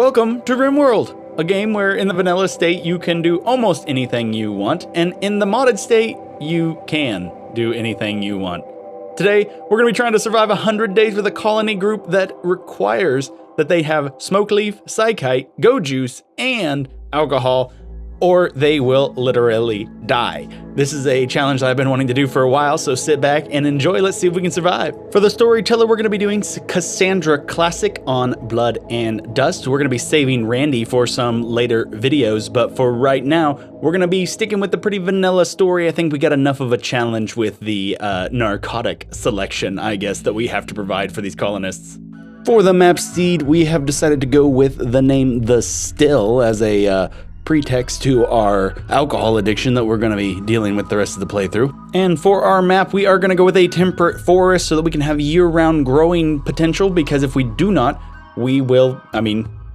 Welcome to Rimworld, a game where in the vanilla state you can do almost anything you want, and in the modded state you can do anything you want. Today, we're going to be trying to survive 100 days with a colony group that requires that they have smoke leaf, psychite, go juice, and alcohol, or they will literally die. This is a challenge that I've been wanting to do for a while, so sit back and enjoy. Let's see if we can survive. For the storyteller, we're going to be doing Cassandra Classic on Blood and Dust. We're going to be saving Randy for some later videos, but for right now, we're going to be sticking with the pretty vanilla story. I think we got enough of a challenge with the narcotic selection, I guess, that we have to provide for these colonists. For the map seed, we have decided to go with the name The Still as a pretext to our alcohol addiction that we're going to be dealing with the rest of the playthrough. And for our map, we are going to go with a temperate forest so that we can have year-round growing potential, because if we do not, we will,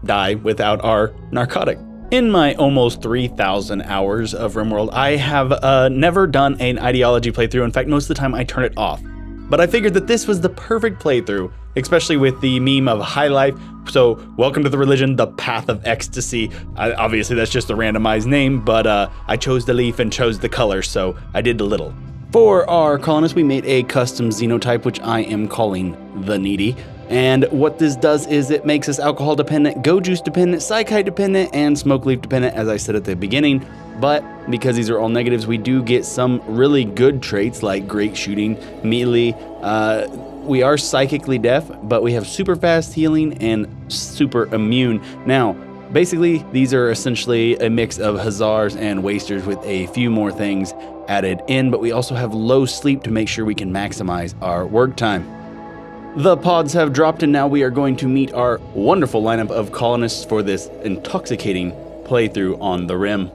die without our narcotic. In my almost 3,000 hours of Rimworld, I have never done an ideology playthrough. In fact, most of the time I turn it off. But I figured that this was the perfect playthrough, especially with the meme of high life. So welcome to the religion, the path of ecstasy. Obviously that's just a randomized name, but I chose the leaf and chose the color, so I did a little. For our colonists, we made a custom xenotype, which I am calling the Needy. And what this does is it makes us alcohol dependent, go juice dependent, psychite dependent, and smoke leaf dependent, as I said at the beginning. But because these are all negatives, we do get some really good traits like great shooting, melee. We are psychically deaf, but we have super fast healing and super immune. Now, basically, these are essentially a mix of Hazars and Wasters with a few more things added in, but we also have low sleep to make sure we can maximize our work time. The pods have dropped, and now we are going to meet our wonderful lineup of colonists for this intoxicating playthrough on the Rim.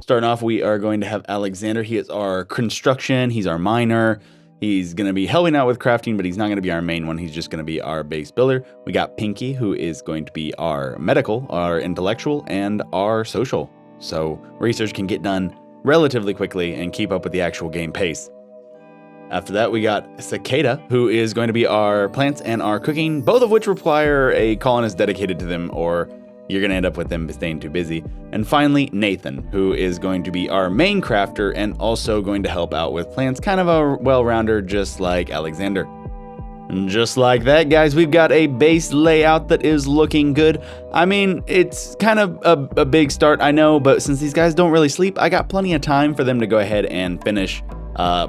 Starting off, we are going to have Alexander. He is our construction, he's our miner. He's going to be helping out with crafting, but he's not going to be our main one. He's just going to be our base builder. We got Pinky, who is going to be our medical, our intellectual, and our social. So research can get done relatively quickly and keep up with the actual game pace. After that, we got Cicada, who is going to be our plants and our cooking, both of which require a colonist dedicated to them, or you're going to end up with them staying too busy. And finally, Nathan, who is going to be our main crafter and also going to help out with plants, kind of a well-rounder, just like Alexander. And just like that, guys, we've got a base layout that is looking good. I mean, it's kind of a big start, I know, but since these guys don't really sleep, I got plenty of time for them to go ahead and finish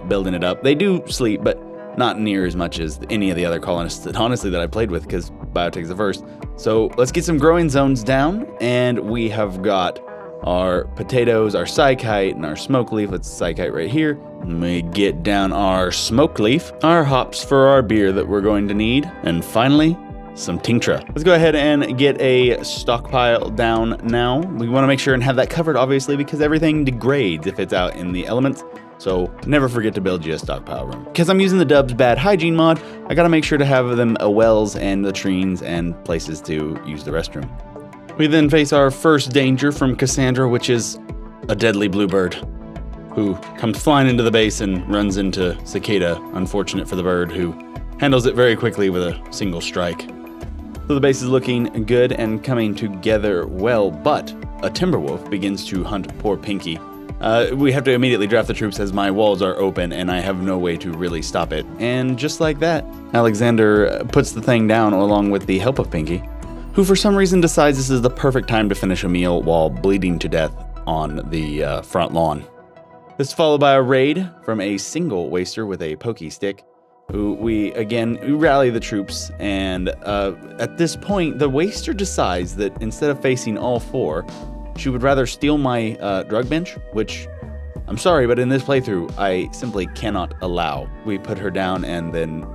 building it up. They do sleep, but not near as much as any of the other colonists that honestly that I played with, because biotech's the first. So let's get some growing zones down, and we have got our potatoes, our psychite, and our smoke leaf. Let's psychite right here. We get down our smoke leaf, our hops for our beer that we're going to need, and finally, some tincture. Let's go ahead and get a stockpile down now. We want to make sure and have that covered, obviously, because everything degrades if it's out in the elements. So never forget to build you a stockpile room. Because I'm using the Dub's Bad Hygiene mod, I gotta make sure to have them wells and latrines and places to use the restroom. We then face our first danger from Cassandra, which is a deadly bluebird, who comes flying into the base and runs into Cicada, unfortunate for the bird, who handles it very quickly with a single strike. So the base is looking good and coming together well, but a Timberwolf begins to hunt poor Pinky. We have to immediately draft the troops as my walls are open and I have no way to really stop it. And just like that, Alexander puts the thing down along with the help of Pinky, who for some reason decides this is the perfect time to finish a meal while bleeding to death on the front lawn. This is followed by a raid from a single waster with a pokey stick, who we rally the troops, and at this point, the waster decides that instead of facing all four, she would rather steal my drug bench, which, I'm sorry, but in this playthrough, I simply cannot allow. We put her down and then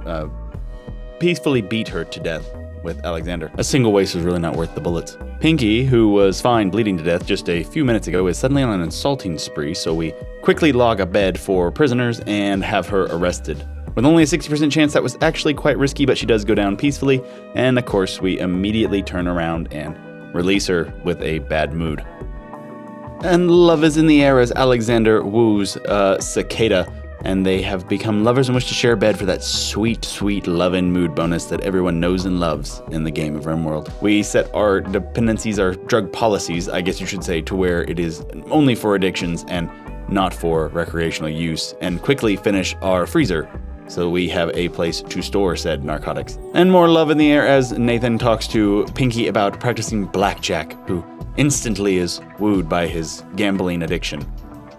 peacefully beat her to death with Alexander. A single waste was really not worth the bullets. Pinky, who was fine bleeding to death just a few minutes ago, is suddenly on an insulting spree, so we quickly log a bed for prisoners and have her arrested. With only a 60% chance, that was actually quite risky, but she does go down peacefully, and of course, we immediately turn around and release her with a bad mood. And love is in the air as Alexander woos Cicada, and they have become lovers and wish to share a bed for that sweet, sweet love-in mood bonus that everyone knows and loves in the game of Rimworld. We set our dependencies, our drug policies, I guess you should say, to where it is only for addictions and not for recreational use, and quickly finish our freezer so we have a place to store said narcotics. And more love in the air as Nathan talks to Pinky about practicing blackjack, who instantly is wooed by his gambling addiction.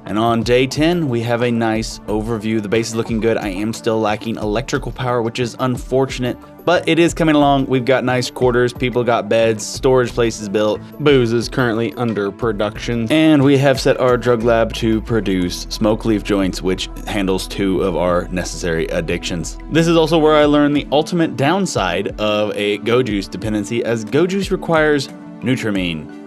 And on day 10, we have a nice overview. The base is looking good. I am still lacking electrical power, which is unfortunate, but it is coming along. We've got nice quarters, people got beds, storage places built, booze is currently under production, and we have set our drug lab to produce smoke leaf joints, which handles 2 of our necessary addictions. This is also where I learned the ultimate downside of a Go Juice dependency, as Go Juice requires Nutramine.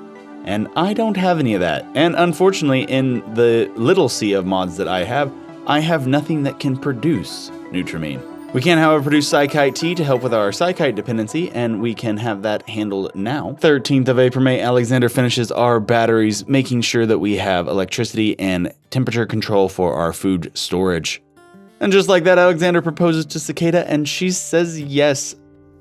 And I don't have any of that. And unfortunately, in the little sea of mods that I have nothing that can produce Nutramine. We can, however, produce Psychite Tea to help with our Psychite dependency, and we can have that handled now. 13th of April, May, Alexander finishes our batteries, making sure that we have electricity and temperature control for our food storage. And just like that, Alexander proposes to Cicada, and she says yes.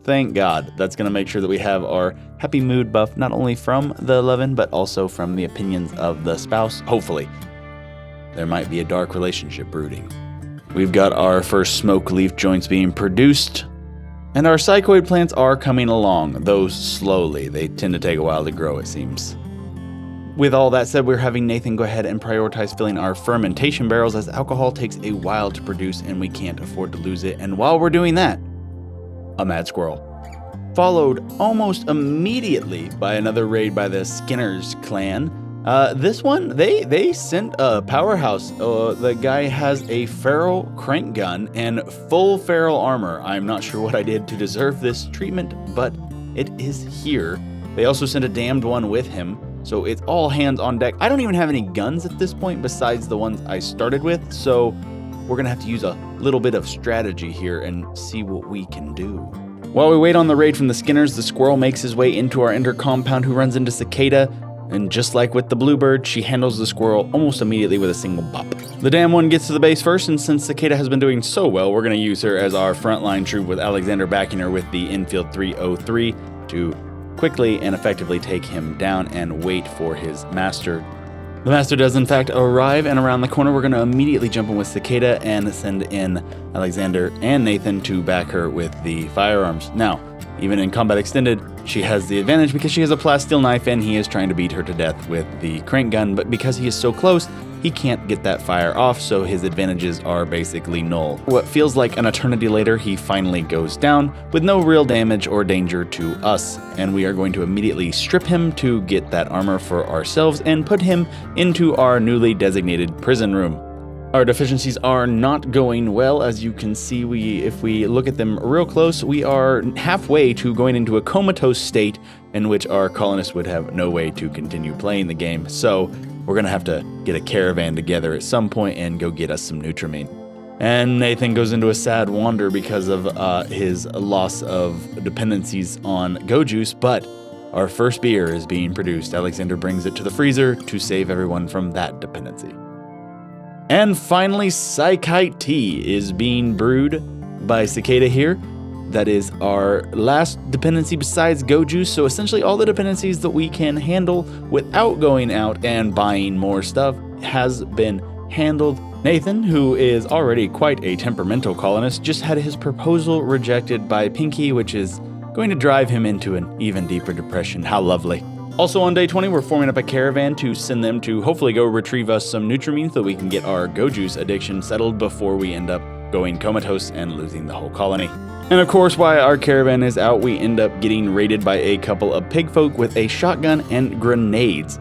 Thank God. That's going to make sure that we have our happy mood buff, not only from the lovin', but also from the opinions of the spouse, hopefully. There might be a dark relationship brooding. We've got our first smoke leaf joints being produced, and our psychoid plants are coming along, though slowly. They tend to take a while to grow, it seems. With all that said, we're having Nathan go ahead and prioritize filling our fermentation barrels, as alcohol takes a while to produce and we can't afford to lose it. And while we're doing that, a mad squirrel. Followed almost immediately by another raid by the Skinner's clan. This one, they sent a powerhouse. The guy has a feral crank gun and full feral armor. I'm not sure what I did to deserve this treatment, but it is here. They also sent a damned one with him, so it's all hands on deck. I don't even have any guns at this point besides the ones I started with, so we're gonna have to use a little bit of strategy here and see what we can do. While we wait on the raid from the Skinners, the squirrel makes his way into our ender compound, who runs into Cicada, and just like with the bluebird, she handles the squirrel almost immediately with a single bop. The damn one gets to the base first, and since Cicada has been doing so well, we're gonna use her as our frontline troop, with Alexander backing her with the infield 303 to quickly and effectively take him down and wait for his master. The master does in fact arrive, and around the corner we're going to immediately jump in with Cicada and send in Alexander and Nathan to back her with the firearms. Now, even in combat extended, she has the advantage because she has a plasteel knife and he is trying to beat her to death with the crank gun, but because he is so close, he can't get that fire off, so his advantages are basically null. What feels like an eternity later, he finally goes down with no real damage or danger to us, and we are going to immediately strip him to get that armor for ourselves and put him into our newly designated prison room. Our deficiencies are not going well. As you can see, if we look at them real close, we are halfway to going into a comatose state in which our colonists would have no way to continue playing the game. So we're going to have to get a caravan together at some point and go get us some Nutramine. And Nathan goes into a sad wander because of his loss of dependencies on Go Juice, but our first beer is being produced. Alexander brings it to the freezer to save everyone from that dependency. And finally, Psychite Tea is being brewed by Cicada here. That is our last dependency besides Go Juice, so essentially all the dependencies that we can handle without going out and buying more stuff has been handled. Nathan, who is already quite a temperamental colonist, just had his proposal rejected by Pinky, which is going to drive him into an even deeper depression. How lovely. Also on day 20, we're forming up a caravan to send them to hopefully go retrieve us some Nutramine so we can get our Go Juice addiction settled before we end up going comatose and losing the whole colony. And of course, while our caravan is out, we end up getting raided by a couple of pig folk with a shotgun and grenades.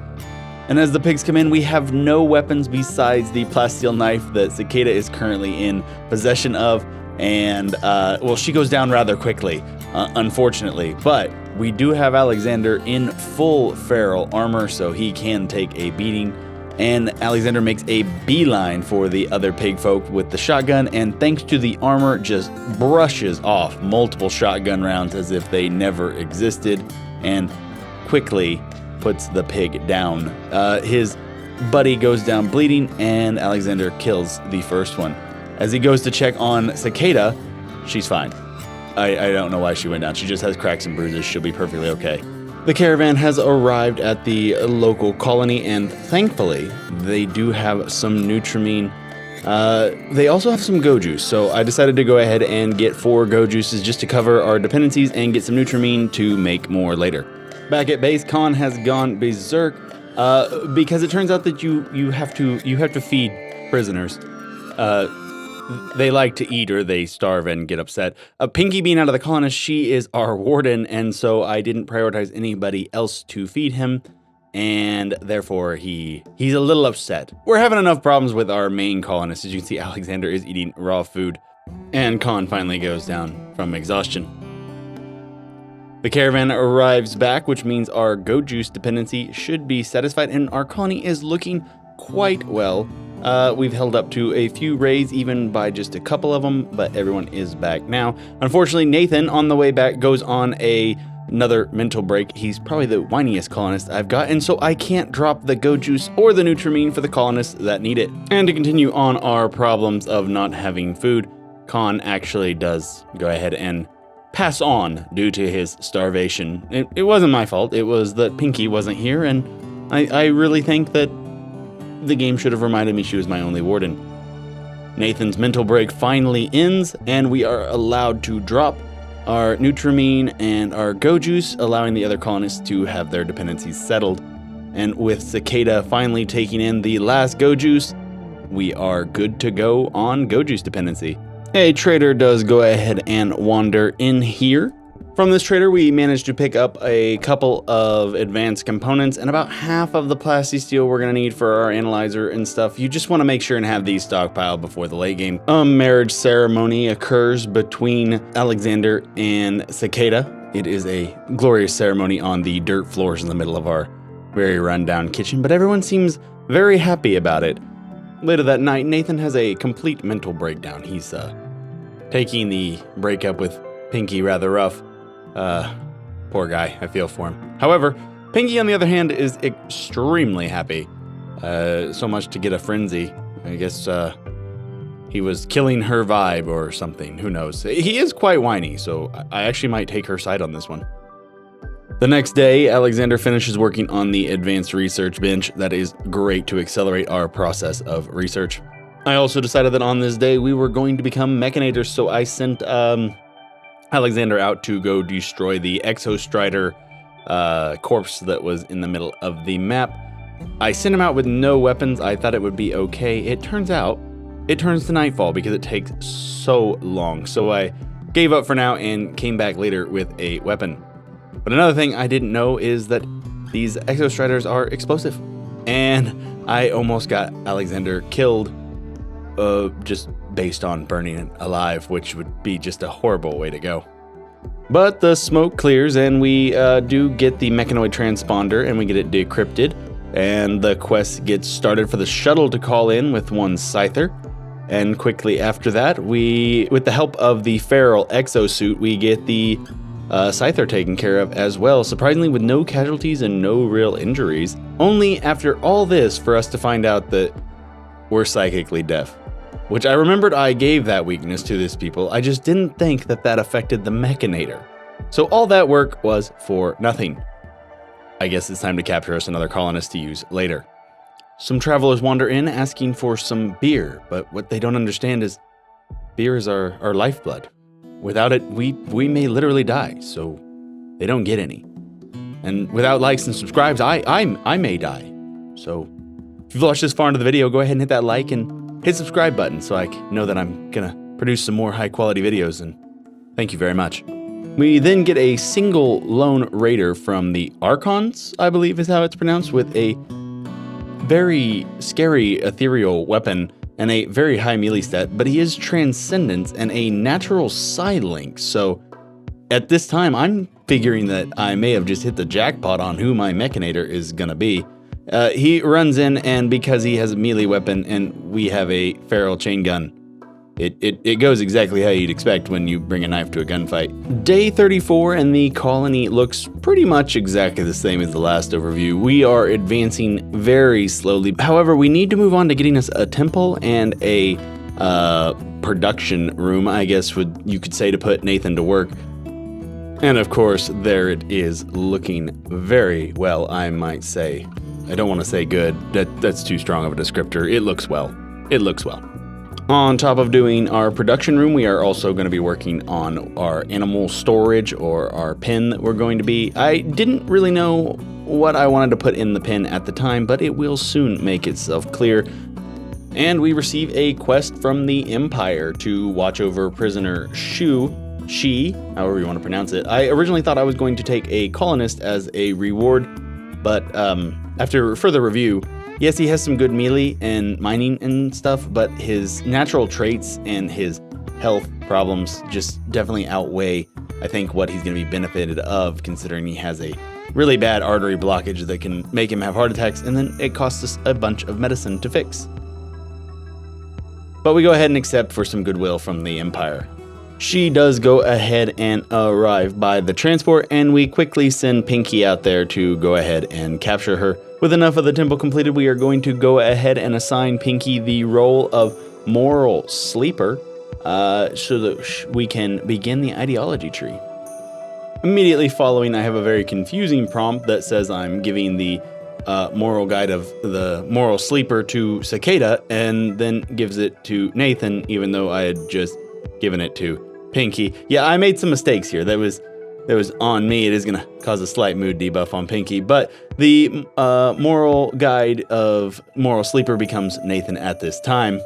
And as the pigs come in, we have no weapons besides the plasteel knife that Cicada is currently in possession of. And, well, she goes down rather quickly, unfortunately. But we do have Alexander in full feral armor, so he can take a beating. And Alexander makes a beeline for the other pig folk with the shotgun, and thanks to the armor, just brushes off multiple shotgun rounds as if they never existed, and quickly puts the pig down. His buddy goes down bleeding, and Alexander kills the first one. As he goes to check on Cicada, she's fine. I don't know why she went down. She just has cracks and bruises. She'll be perfectly okay. The caravan has arrived at the local colony, and thankfully, they do have some Nutrimine. They also have some Go Juice, so I decided to go ahead and get 4 Go Juices just to cover our dependencies and get some Nutrimine to make more later. Back at base, Khan has gone berserk because it turns out that you have to feed prisoners. They like to eat or they starve and get upset. Pinky being out of the colonist, she is our warden, and so I didn't prioritize anybody else to feed him, and therefore he's a little upset. We're having enough problems with our main colonist. As you can see, Alexander is eating raw food, and Khan finally goes down from exhaustion. The caravan arrives back, which means our Go Juice dependency should be satisfied, and our colony is looking quite well. We've held up to a few raids, even by just a couple of them, but everyone is back now. Unfortunately, Nathan, on the way back, goes on another mental break. He's probably the whiniest colonist I've got, and so I can't drop the Go Juice or the Nutrimine for the colonists that need it. And to continue on our problems of not having food, Khan actually does go ahead and pass on due to his starvation. It wasn't my fault. It was that Pinky wasn't here, and I really think that the game should have reminded me she was my only warden. Nathan's mental break finally ends, and we are allowed to drop our Nutrimine and our Go Juice, allowing the other colonists to have their dependencies settled. And with Cicada finally taking in the last Go Juice, we are good to go on Go Juice dependency. A trader does go ahead and wander in here. From this trader, we managed to pick up a couple of advanced components and about half of the plastisteel we're going to need for our analyzer and stuff. You just want to make sure and have these stockpiled before the late game. A marriage ceremony occurs between Alexander and Cicada. It is a glorious ceremony on the dirt floors in the middle of our very rundown kitchen, but everyone seems very happy about it. Later that night, Nathan has a complete mental breakdown. He's taking the breakup with Pinky rather rough. Poor guy, I feel for him. However, Pinky, on the other hand, is extremely happy. So much to get a frenzy. I guess, he was killing her vibe or something. Who knows? He is quite whiny, so I actually might take her side on this one. The next day, Alexander finishes working on the advanced research bench. That is great to accelerate our process of research. I also decided that on this day, we were going to become Mechanators, so I sent, Alexander out to go destroy the Exostrider corpse that was in the middle of the map. I sent him out with no weapons. I thought it would be okay. It turns out it turns to nightfall because it takes so long. So I gave up for now and came back later with a weapon. But another thing I didn't know is that these Exostriders are explosive. And I almost got Alexander killed just based on burning it alive, which would be just a horrible way to go. But the smoke clears and we do get the mechanoid transponder and we get it decrypted, and the quest gets started for the shuttle to call in with one Scyther. And quickly after that, with the help of the feral exosuit, we get the Scyther taken care of as well, surprisingly with no casualties and no real injuries. Only after all this for us to find out that we're psychically deaf. Which I remembered I gave that weakness to these people, I just didn't think that that affected the Mechanator. So all that work was for nothing. I guess it's time to capture us another colonist to use later. Some travelers wander in asking for some beer, but what they don't understand is beer is our lifeblood. Without it, we may literally die, so they don't get any. And without likes and subscribes, I may die. So if you've watched this far into the video, go ahead and hit that like and hit subscribe button so I know that I'm gonna produce some more high quality videos, and thank you very much. We then get a single lone raider from the Archons, I believe is how it's pronounced, with a very scary ethereal weapon and a very high melee stat, but he is Transcendence and a natural side link, so at this time I'm figuring that I may have just hit the jackpot on who my Mechanator is gonna be. He runs in, and because he has a melee weapon and we have a feral chain gun, it goes exactly how you'd expect when you bring a knife to a gunfight. Day 34 and the colony looks pretty much exactly the same as the last overview. We are advancing very slowly. However, we need to move on to getting us a temple and a production room, I guess you could say, to put Nathan to work. And of course, there it is, looking very well, I might say. I don't want to say good. That's too strong of a descriptor. It looks well. It looks well. On top of doing our production room, we are also going to be working on our animal storage, or our pen that we're going to be. I didn't really know what I wanted to put in the pen at the time, but it will soon make itself clear. And we receive a quest from the Empire to watch over prisoner She, however you want to pronounce it. I originally thought I was going to take a colonist as a reward, but after further review, yes, he has some good melee and mining and stuff, but his natural traits and his health problems just definitely outweigh, I think, what he's going to be benefited of, considering he has a really bad artery blockage that can make him have heart attacks, and then it costs us a bunch of medicine to fix. But we go ahead and accept for some goodwill from the Empire. She does go ahead and arrive by the transport, and we quickly send Pinky out there to go ahead and capture her. With enough of the temple completed, we are going to go ahead and assign Pinky the role of moral sleeper, so that we can begin the ideology tree. Immediately following, I have a very confusing prompt that says I'm giving the moral guide of the moral sleeper to Cicada, and then gives it to Nathan, even though I had just given it to Pinky. Yeah, I made some mistakes here. That was on me. It is going to cause a slight mood debuff on Pinky, but the moral guide of moral sleeper becomes Nathan at this time.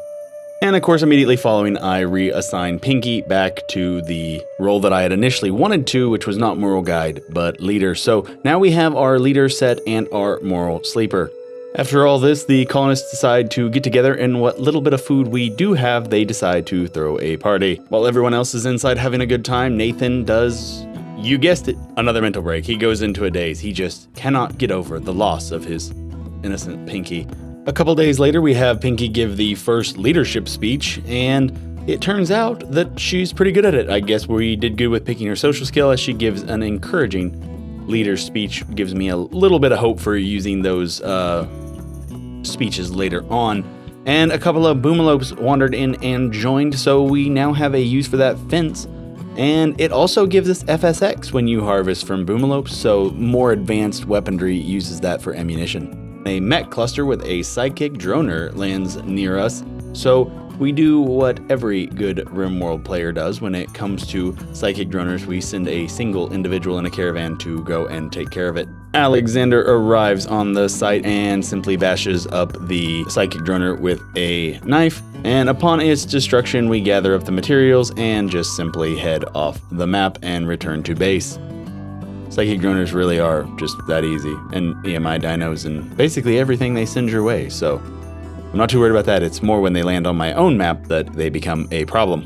And of course, immediately following, I reassign Pinky back to the role that I had initially wanted to, which was not moral guide, but leader. So now we have our leader set and our moral sleeper. After all this, the colonists decide to get together, and what little bit of food we do have, they decide to throw a party. While everyone else is inside having a good time, Nathan does, you guessed it, another mental break. He goes into a daze. He just cannot get over the loss of his innocent Pinky. A couple days later, we have Pinky give the first leadership speech, and it turns out that she's pretty good at it. I guess we did good with picking her social skill, as she gives an encouraging leader speech. Gives me a little bit of hope for using those speeches later on. And a couple of boomalopes wandered in and joined, so we now have a use for that fence. And it also gives us FSX when you harvest from boomalopes, so more advanced weaponry uses that for ammunition. A mech cluster with a psychic droner lands near us, so we do what every good Rimworld player does when it comes to psychic droners. We send a single individual in a caravan to go and take care of it. Alexander arrives on the site and simply bashes up the psychic droner with a knife, and upon its destruction, we gather up the materials and just simply head off the map and return to base. Psychic droners really are just that easy, and EMI dinos and basically everything they send your way, so I'm not too worried about that. It's more when they land on my own map that they become a problem.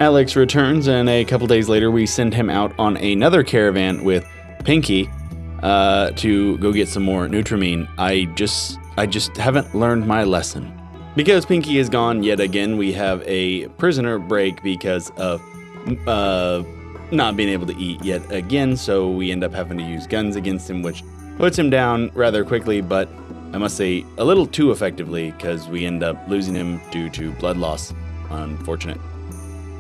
Alex returns, and a couple days later we send him out on another caravan with Pinky to go get some more Nutrimine. I just haven't learned my lesson. Because Pinky is gone yet again, we have a prisoner break because of not being able to eat yet again, so we end up having to use guns against him, which puts him down rather quickly, but I must say a little too effectively, because we end up losing him due to blood loss. Unfortunate.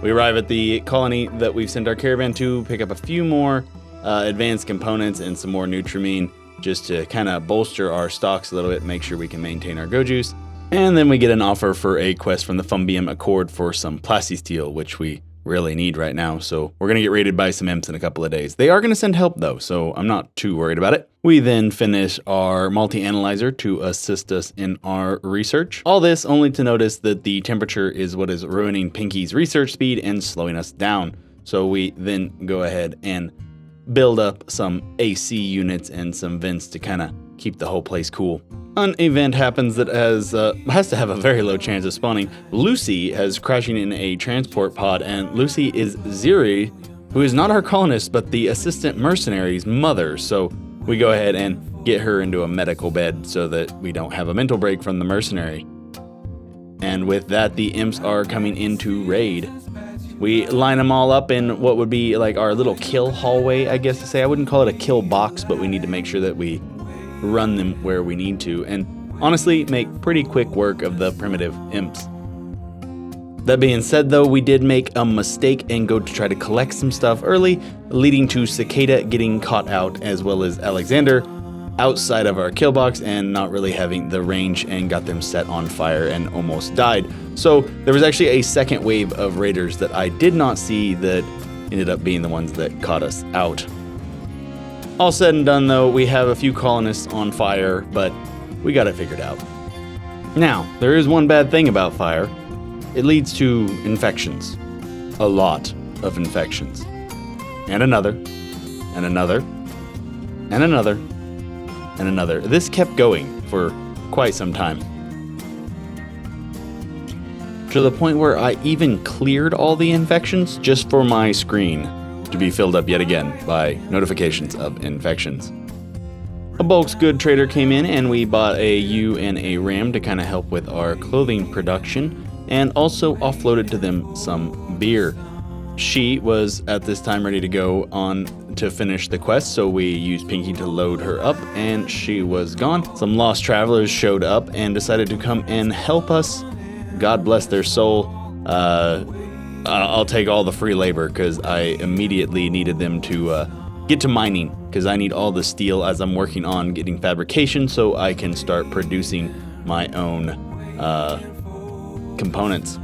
We arrive at the colony that we've sent our caravan to, pick up a few more advanced components and some more Nutrimine, just to kind of bolster our stocks a little bit, make sure we can maintain our go juice. And then we get an offer for a quest from the Fumbium Accord for some plastisteel, which we really need right now, so we're going to get raided by some imps in a couple of days. They are going to send help though, so I'm not too worried about it. We then finish our multi-analyzer to assist us in our research. All this only to notice that the temperature is what is ruining Pinky's research speed and slowing us down. So we then go ahead and build up some AC units and some vents to kind of keep the whole place cool. An event happens that has to have a very low chance of spawning. Lucy has crashing in a transport pod, and Lucy is Ziri, who is not our colonist, but the assistant mercenary's mother. So we go ahead and get her into a medical bed so that we don't have a mental break from the mercenary. And with that, the imps are coming in to raid. We line them all up in what would be like our little kill hallway, I guess to say. I wouldn't call it a kill box, but we need to make sure that we run them where we need to, and honestly make pretty quick work of the primitive imps. That being said, though, we did make a mistake and go to try to collect some stuff early, leading to Cicada getting caught out, as well as Alexander outside of our kill box and not really having the range, and got them set on fire and almost died. So there was actually a second wave of raiders that I did not see that ended up being the ones that caught us out. All said and done, though, we have a few colonists on fire, but we got it figured out. Now, there is one bad thing about fire. It leads to infections. A lot of infections. And another. And another. And another. And another. This kept going for quite some time. To the point where I even cleared all the infections just for my screen to be filled up yet again by notifications of infections. A bulk's good trader came in and we bought a ewe and a ram to kind of help with our clothing production, and also offloaded to them some beer. She was at this time ready to go on to finish the quest, so we used Pinky to load her up, and she was gone. Some lost travelers showed up and decided to come and help us. God bless their soul. I'll take all the free labor because I immediately needed them to get to mining, because I need all the steel as I'm working on getting fabrication so I can start producing my own components.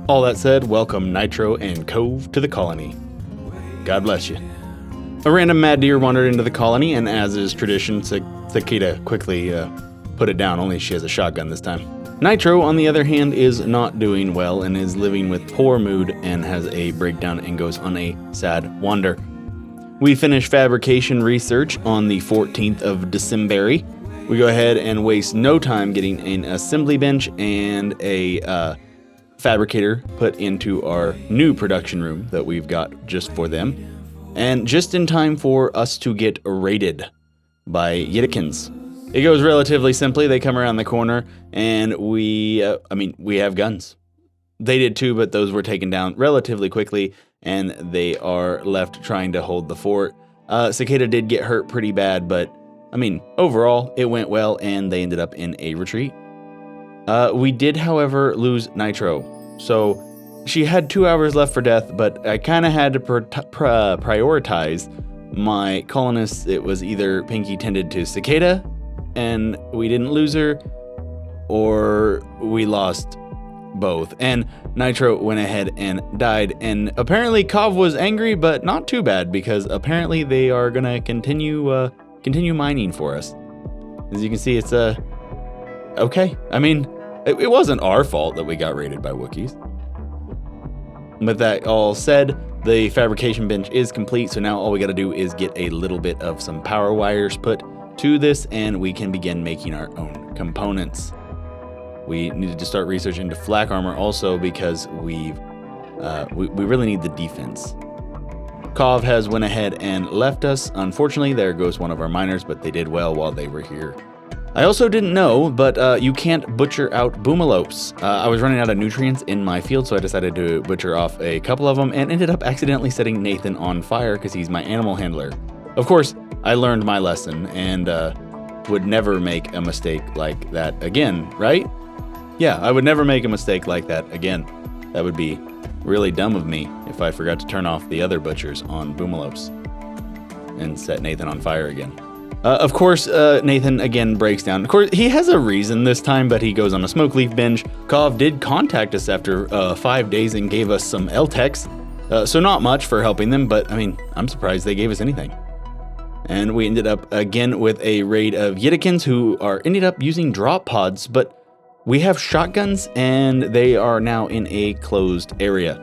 All that said, welcome Nitro and Cove to the colony. God bless you. A random mad deer wandered into the colony, and as is tradition, Cicada quickly put it down, only she has a shotgun this time. Nitro, on the other hand, is not doing well and is living with poor mood and has a breakdown and goes on a sad wander. We finish fabrication research on the 14th of December. We go ahead and waste no time getting an assembly bench and a fabricator put into our new production room that we've got just for them. And just in time for us to get raided by Yidikins. It goes relatively simply. They come around the corner and we have guns. They did too, but those were taken down relatively quickly and they are left trying to hold the fort. Cicada did get hurt pretty bad, but overall it went well and they ended up in a retreat. We did, however, lose Nitro. So she had 2 hours left for death, but I kind of had to prioritize my colonists. It was either Pinky tended to Cicada and we didn't lose her, or we lost both. And Nitro went ahead and died. And apparently Kov was angry, but not too bad, because apparently they are going to continue mining for us. As you can see, it's okay. It wasn't our fault that we got raided by Wookiees. With that all said, the fabrication bench is complete, so now all we got to do is get a little bit of some power wires put to this, and we can begin making our own components. We needed to start research into flak armor also, because we really need the defense. Kov has went ahead and left us. Unfortunately, there goes one of our miners, but they did well while they were here. I also didn't know, but you can't butcher out boomalopes. I was running out of nutrients in my field, so I decided to butcher off a couple of them and ended up accidentally setting Nathan on fire because he's my animal handler. Of course, I learned my lesson and would never make a mistake like that again, right? Yeah, I would never make a mistake like that again. That would be really dumb of me if I forgot to turn off the other butchers on boomalopes and set Nathan on fire again. Of course, Nathan again breaks down. Of course, he has a reason this time, but he goes on a smoke leaf binge. Kov did contact us after 5 days and gave us some LTEX. So not much for helping them, but I'm surprised they gave us anything. And we ended up again with a raid of Yidikins who ended up using drop pods, but we have shotguns and they are now in a closed area.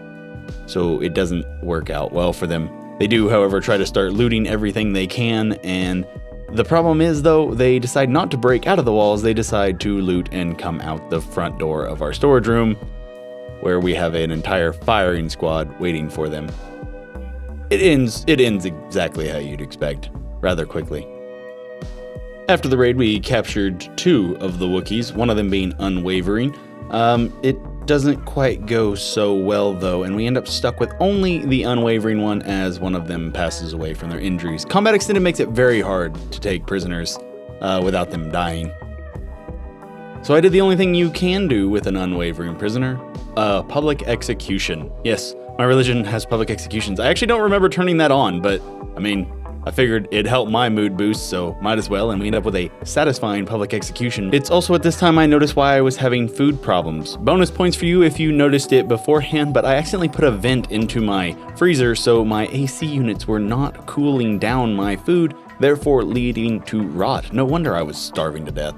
So it doesn't work out well for them. They do, however, try to start looting everything they can, and the problem is, though, they decide not to break out of the walls. They decide to loot and come out the front door of our storage room, where we have an entire firing squad waiting for them. It ends exactly how you'd expect, rather quickly. After the raid, we captured 2 of the Wookiees, one of them being Unwavering. It doesn't quite go so well, though, and we end up stuck with only the Unwavering one as one of them passes away from their injuries. Combat Extended makes it very hard to take prisoners without them dying. So I did the only thing you can do with an Unwavering prisoner. public execution. Yes, my religion has public executions. I actually don't remember turning that on, but I mean, I figured it'd help my mood boost, so might as well, and we end up with a satisfying public execution. It's also at this time I noticed why I was having food problems. Bonus points for you if you noticed it beforehand, but I accidentally put a vent into my freezer, so my AC units were not cooling down my food, therefore leading to rot. No wonder I was starving to death.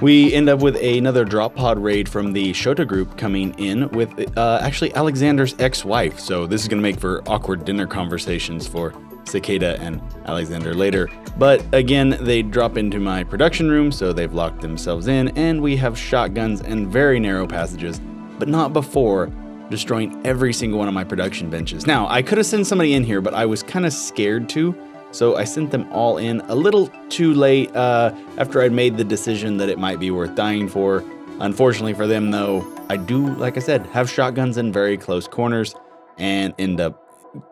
We end up with another drop pod raid from the Shota group coming in with actually Alexander's ex-wife, so this is going to make for awkward dinner conversations for Cicada and Alexander later. But again, they drop into my production room, so they've locked themselves in, and we have shotguns and very narrow passages, but not before destroying every single one of my production benches. Now, I could have sent somebody in here, but I was kind of scared to, so I sent them all in a little too late after I'd made the decision that it might be worth dying for. Unfortunately for them, though, I do, like I said, have shotguns in very close corners and end up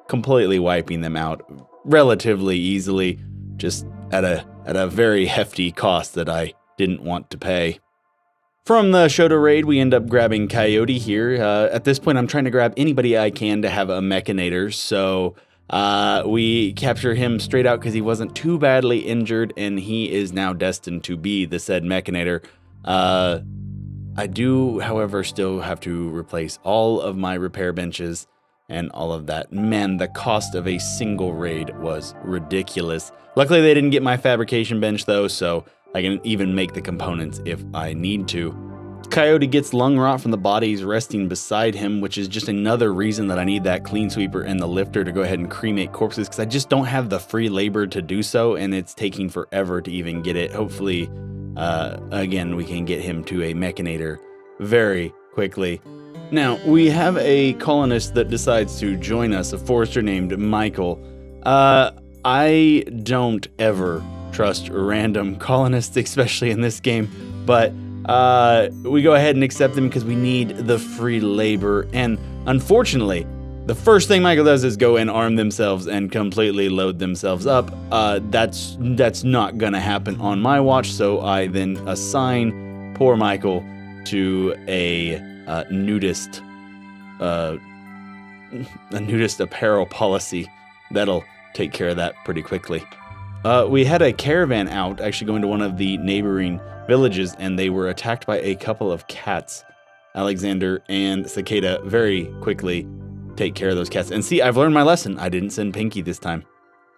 completely wiping them out relatively easily, just at a very hefty cost that I didn't want to pay. From the Shota raid, we end up grabbing Coyote here. At this point, I'm trying to grab anybody I can to have a Mechanator, so we capture him straight out because he wasn't too badly injured, and he is now destined to be the said Mechanator. I do, however, still have to replace all of my repair benches and all of that. Man, the cost of a single raid was ridiculous. Luckily, they didn't get my fabrication bench, though, so I can even make the components if I need to. Coyote gets lung rot from the bodies resting beside him, which is just another reason that I need that clean sweeper and the lifter to go ahead and cremate corpses, because I just don't have the free labor to do so, and it's taking forever to even get it. Hopefully, again, we can get him to a Mechanator very quickly. Now, we have a colonist that decides to join us, a forester named Michael. I don't ever trust random colonists, especially in this game, but we go ahead and accept them because we need the free labor, and unfortunately, the first thing Michael does is go and arm themselves and completely load themselves up. That's not gonna happen on my watch, so I then assign poor Michael to a nudist apparel policy. That'll take care of that pretty quickly. We had a caravan out, actually going to one of the neighboring villages, and they were attacked by a couple of cats. Alexander and Cicada very quickly take care of those cats. And see, I've learned my lesson. I didn't send Pinky this time.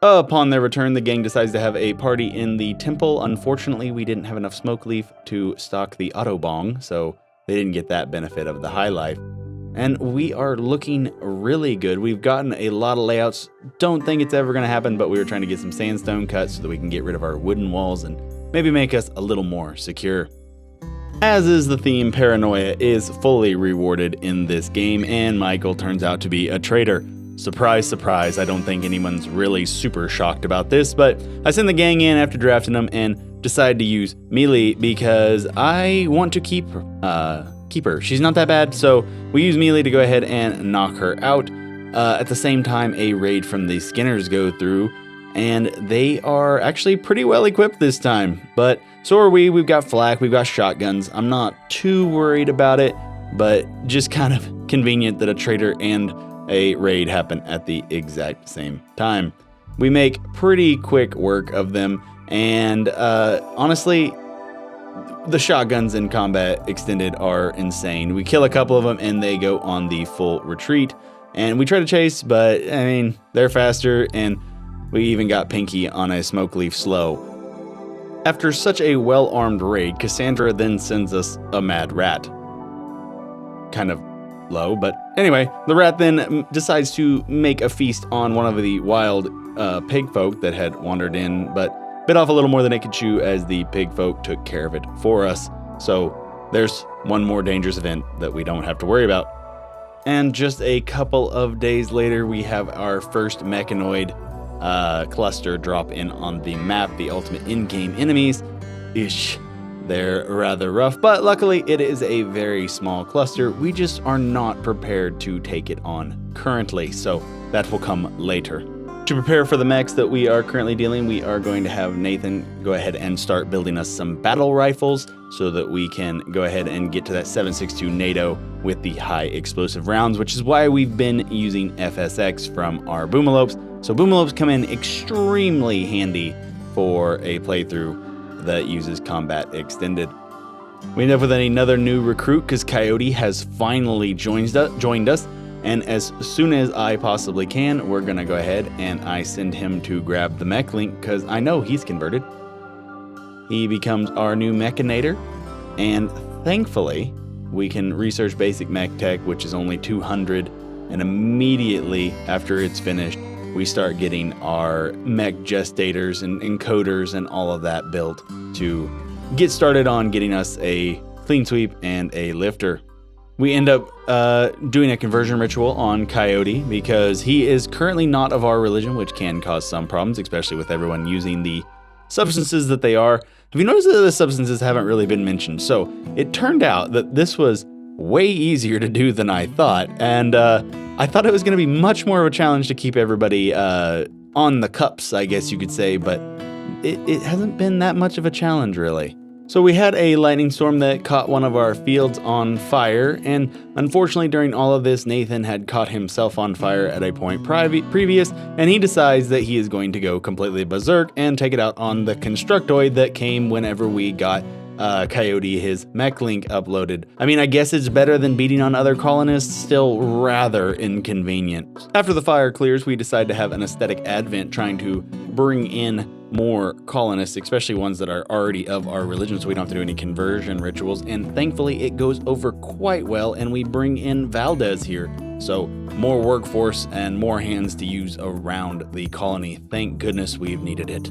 Upon their return, the gang decides to have a party in the temple. Unfortunately, we didn't have enough smoke leaf to stock the Autobong, so they didn't get that benefit of the high life. And we are looking really good. We've gotten a lot of layouts. Don't think it's ever going to happen, but we were trying to get some sandstone cut so that we can get rid of our wooden walls and maybe make us a little more secure. As is the theme, paranoia is fully rewarded in this game, and Michael turns out to be a traitor. Surprise, surprise, I don't think anyone's really super shocked about this, but I send the gang in after drafting them and decide to use melee because I want to keep her. She's not that bad, so we use melee to go ahead and knock her out. At the same time, a raid from the Skinners go through, and they are actually pretty well equipped this time, but so are we. We've got flak, we've got shotguns. I'm not too worried about it, but just kind of convenient that a traitor and a raid happen at the exact same time. We make pretty quick work of them, and honestly, the shotguns in combat extended are insane. We kill a couple of them and they go on the full retreat, and we try to chase, but I mean, they're faster, and we even got Pinky on a smoke leaf slow. After such a well-armed raid, Cassandra then sends us a mad rat. Kind of low, but anyway, the rat then decides to make a feast on one of the wild pig folk that had wandered in, but bit off a little more than it could chew as the pig folk took care of it for us. So there's one more dangerous event that we don't have to worry about. And just a couple of days later, we have our first mechanoid cluster drop in on the map, the ultimate in-game enemies. Ish. They're rather rough, but luckily it is a very small cluster. We just are not prepared to take it on currently, so that will come later. To prepare for the mechs that we are currently dealing, we are going to have Nathan go ahead and start building us some battle rifles. so that we can go ahead and get to that 7.62 NATO with the high explosive rounds, which is why we've been using FSX from our boomalopes. So boomalopes come in extremely handy for a playthrough that uses combat extended. We end up with another new recruit because Coyote has finally joined us. And as soon as I possibly can, we're going to go ahead and I send him to grab the mech link because I know he's converted. He becomes our new mechanator. And thankfully, we can research basic mech tech, which is only 200. And immediately after it's finished, we start getting our mech gestators and encoders and all of that built to get started on getting us a clean sweep and a lifter. We end up doing a conversion ritual on Coyote because he is currently not of our religion, which can cause some problems, especially with everyone using the substances that they are. Have you noticed that the substances haven't really been mentioned? So it turned out that this was way easier to do than I thought. And I thought it was going to be much more of a challenge to keep everybody on the cups, I guess you could say, but it hasn't been that much of a challenge, really. So we had a lightning storm that caught one of our fields on fire, and unfortunately during all of this, Nathan had caught himself on fire at a point previous, and he decides that he is going to go completely berserk and take it out on the constructoid that came whenever we got Coyote his mech link uploaded. I mean, I guess it's better than beating on other colonists, still rather inconvenient. After the fire clears, we decide to have an aesthetic advent trying to bring in more colonists, especially ones that are already of our religion, so we don't have to do any conversion rituals. And thankfully, it goes over quite well, and we bring in Valdez here. So more workforce and more hands to use around the colony. Thank goodness we've needed it.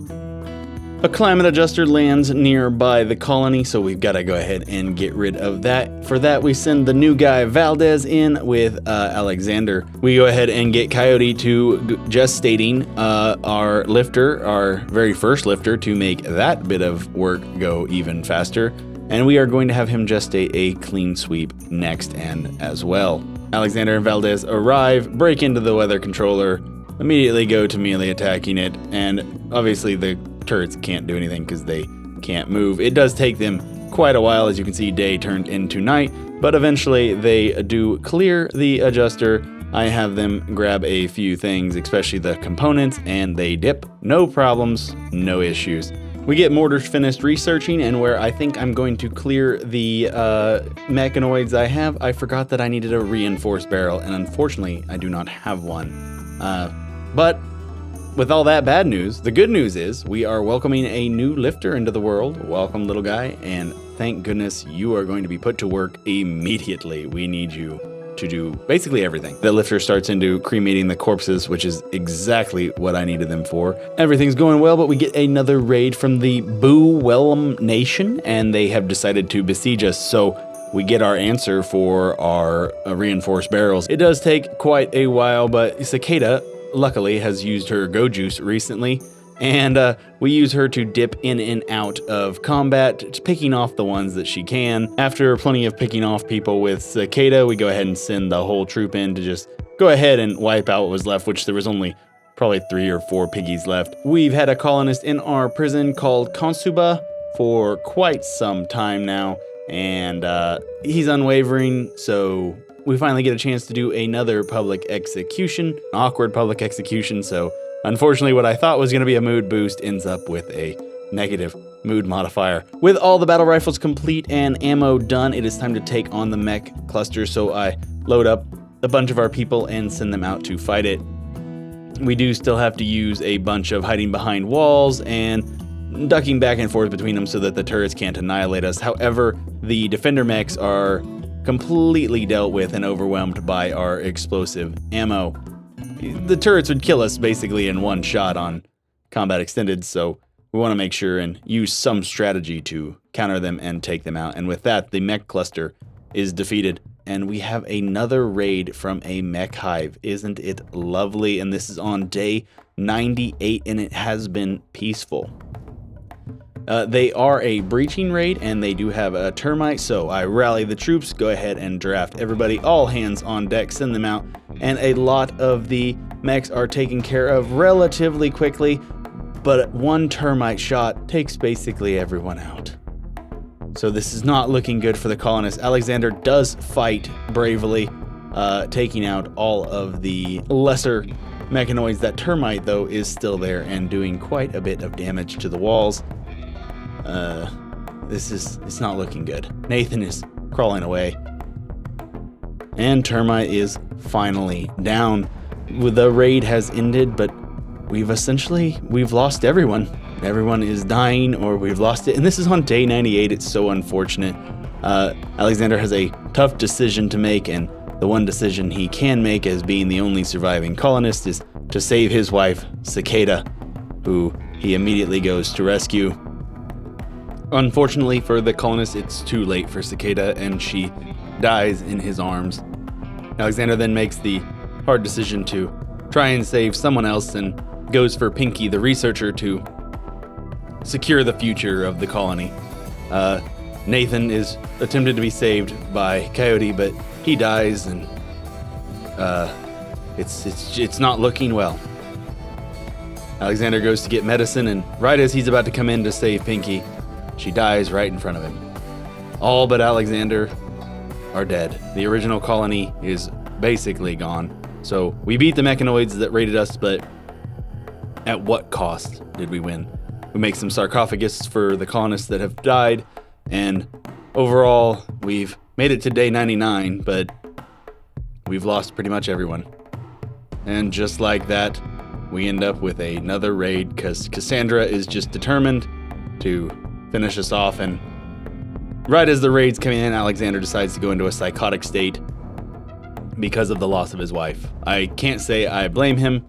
A climate adjuster lands nearby the colony, so we've got to go ahead and get rid of that. For that, we send the new guy Valdez in with Alexander. We go ahead and get Coyote to gestating our lifter, our very first lifter, to make that bit of work go even faster. And we are going to have him gestate a clean sweep next and as well. Alexander and Valdez arrive, break into the weather controller, immediately go to melee attacking it, and obviously the turrets can't do anything because they can't move. It does take them quite a while. As you can see, day turned into night, but eventually they do clear the adjuster. I have them grab a few things, especially the components, and they dip. No problems, no issues. We get mortars finished researching, and where I think I'm going to clear the mechanoids I have, I forgot that I needed a reinforced barrel, and unfortunately I do not have one. But with all that bad news, the good news is we are welcoming a new lifter into the world. Welcome, little guy, and thank goodness you are going to be put to work immediately. We need you to do basically everything. The lifter starts into cremating the corpses, which is exactly what I needed them for. Everything's going well, but we get another raid from the Boo Wellum Nation, and they have decided to besiege us, so we get our answer for our reinforced barrels. It does take quite a while, but Cicada luckily has used her Go Juice recently, and we use her to dip in and out of combat, picking off the ones that she can. After plenty of picking off people with Cicada, we go ahead and send the whole troop in to just go ahead and wipe out what was left, which there was only probably 3 or 4 piggies left. We've had a colonist in our prison called Konsuba for quite some time now, and he's unwavering, so we finally get a chance to do another public execution, an awkward public execution, so unfortunately what I thought was going to be a mood boost ends up with a negative mood modifier. With all the battle rifles complete and ammo done, it is time to take on the mech cluster, so I load up a bunch of our people and send them out to fight it. We do still have to use a bunch of hiding behind walls and ducking back and forth between them so that the turrets can't annihilate us. However, the defender mechs are completely dealt with and overwhelmed by our explosive ammo. The turrets would kill us basically in one shot on combat extended, so we want to make sure and use some strategy to counter them and take them out. And with that, the mech cluster is defeated, and we have another raid from a mech hive. Isn't it lovely? And this is on day 98, and it has been peaceful. They are a breaching raid, and they do have a termite, so I rally the troops, go ahead and draft everybody, all hands on deck, send them out, and a lot of the mechs are taken care of relatively quickly, but one termite shot takes basically everyone out. So this is not looking good for the colonists. Alexander does fight bravely, taking out all of the lesser mechanoids. That termite, though, is still there and doing quite a bit of damage to the walls. It's not looking good. Nathan is crawling away. And termite is finally down. The raid has ended, but we've lost everyone. Everyone is dying, or we've lost it. And this is on day 98. It's so unfortunate. Alexander has a tough decision to make, and the one decision he can make as being the only surviving colonist is to save his wife, Cicada, who he immediately goes to rescue. Unfortunately for the colonists, it's too late for Cicada, and she dies in his arms. Alexander then makes the hard decision to try and save someone else and goes for Pinky, the researcher, to secure the future of the colony. Nathan is attempted to be saved by Coyote, but he dies, and it's not looking well. Alexander goes to get medicine, and right as he's about to come in to save Pinky, she dies right in front of him. All but Alexander are dead. The original colony is basically gone. So we beat the mechanoids that raided us, but at what cost did we win? We make some sarcophagus for the colonists that have died, and overall, we've made it to day 99, but we've lost pretty much everyone. And just like that, we end up with another raid, because Cassandra is just determined to finish us off, and right as the raid's coming in, Alexander decides to go into a psychotic state because of the loss of his wife. I can't say I blame him,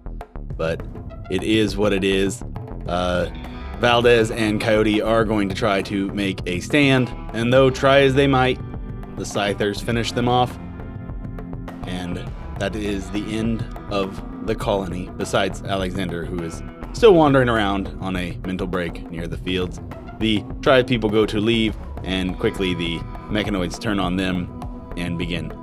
but it is what it is. Valdez and Coyote are going to try to make a stand, and though try as they might, the Scythers finish them off, and that is the end of the colony, besides Alexander, who is still wandering around on a mental break near the fields. The tribe people go to leave, and quickly the mechanoids turn on them and begin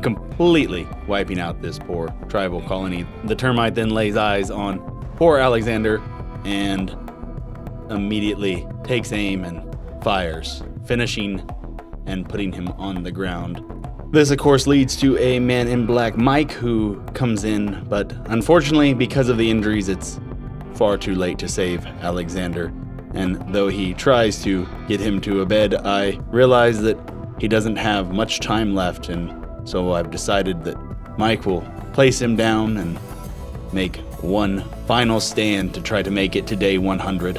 completely wiping out this poor tribal colony. The termite then lays eyes on poor Alexander and immediately takes aim and fires, finishing and putting him on the ground. This, of course, leads to a man in black, Mike, who comes in, but unfortunately, because of the injuries, it's far too late to save Alexander. And though he tries to get him to a bed, I realize that he doesn't have much time left, and so I've decided that Mike will place him down and make one final stand to try to make it to day 100.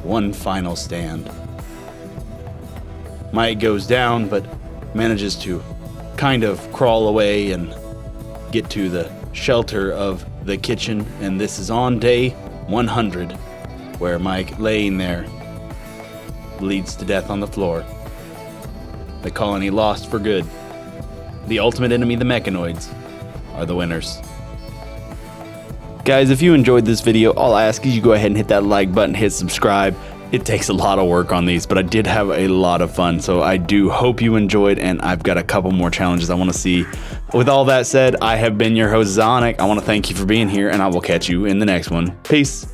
One final stand. Mike goes down, but manages to kind of crawl away and get to the shelter of the kitchen, and this is on day 100, where Mike, laying there, bleeds to death on the floor. The colony lost for good. The ultimate enemy, the mechanoids, are the winners. Guys, if you enjoyed this video, all I ask is you go ahead and hit that like button, hit subscribe. It takes a lot of work on these, but I did have a lot of fun, so I do hope you enjoyed, and I've got a couple more challenges I want to see. With all that said, I have been your host, Zonic. I want to thank you for being here, and I will catch you in the next one. Peace.